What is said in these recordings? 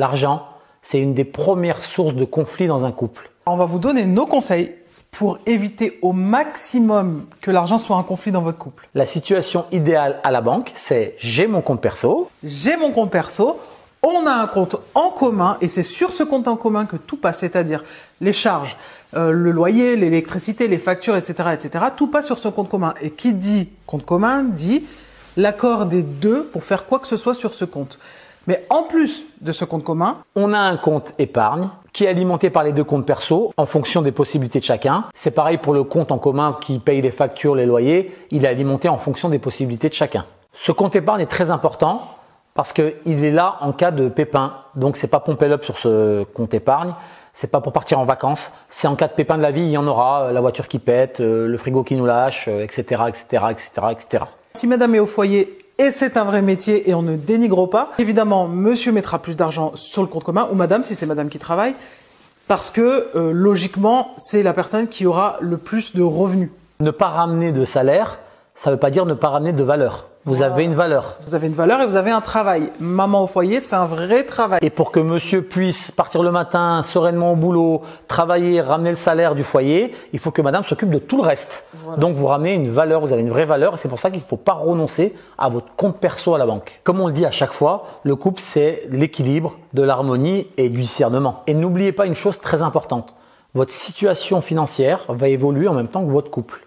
L'argent, c'est une des premières sources de conflit dans un couple. On va vous donner nos conseils pour éviter au maximum que l'argent soit un conflit dans votre couple. La situation idéale à la banque, c'est j'ai mon compte perso. J'ai mon compte perso, on a un compte en commun et c'est sur ce compte en commun que tout passe, c'est-à-dire les charges, le loyer, l'électricité, les factures, etc., etc. Tout passe sur ce compte commun. Et qui dit compte commun dit l'accord des deux pour faire quoi que ce soit sur ce compte. Mais en plus de ce compte commun, on a un compte épargne qui est alimenté par les deux comptes perso en fonction des possibilités de chacun. C'est pareil pour le compte en commun qui paye les factures, les loyers. Il est alimenté en fonction des possibilités de chacun. Ce compte épargne est très important parce qu'il est là en cas de pépin. Donc c'est pas pomper l'up sur ce compte épargne. C'est pas pour partir en vacances. C'est en cas de pépin de la vie, il y en aura. La voiture qui pète, le frigo qui nous lâche, etc., etc., etc., etc. Si madame est au foyer et c'est un vrai métier et on ne dénigre pas, évidemment, monsieur mettra plus d'argent sur le compte commun ou madame, si c'est madame qui travaille, parce que logiquement, c'est la personne qui aura le plus de revenus. Ne pas ramener de salaire, ça ne veut pas dire ne pas ramener de valeur. Vous avez une valeur. Vous avez une valeur et vous avez un travail. Maman au foyer, c'est un vrai travail. Et pour que monsieur puisse partir le matin sereinement au boulot, travailler, ramener le salaire du foyer, il faut que madame s'occupe de tout le reste. Voilà. Donc vous ramenez une valeur, vous avez une vraie valeur et c'est pour ça qu'il ne faut pas renoncer à votre compte perso à la banque. Comme on le dit à chaque fois, le couple c'est l'équilibre, de l'harmonie et du discernement. Et n'oubliez pas une chose très importante, votre situation financière va évoluer en même temps que votre couple.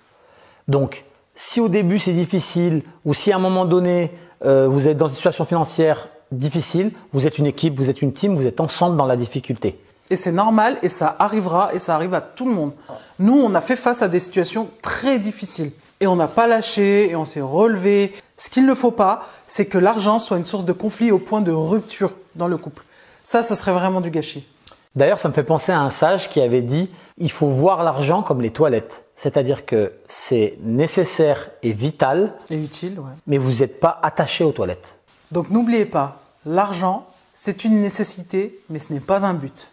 Donc, si au début c'est difficile ou si à un moment donné vous êtes dans une situation financière difficile, vous êtes une équipe, vous êtes une team, vous êtes ensemble dans la difficulté. Et c'est normal et ça arrivera et ça arrive à tout le monde. Nous, on a fait face à des situations très difficiles et on n'a pas lâché et on s'est relevé. Ce qu'il ne faut pas, c'est que l'argent soit une source de conflit au point de rupture dans le couple. Ça serait vraiment du gâchis. D'ailleurs, ça me fait penser à un sage qui avait dit « Il faut voir l'argent comme les toilettes ». C'est-à-dire que c'est nécessaire et vital, et utile, ouais. Mais vous n'êtes pas attaché aux toilettes. Donc n'oubliez pas, l'argent, c'est une nécessité, mais ce n'est pas un but.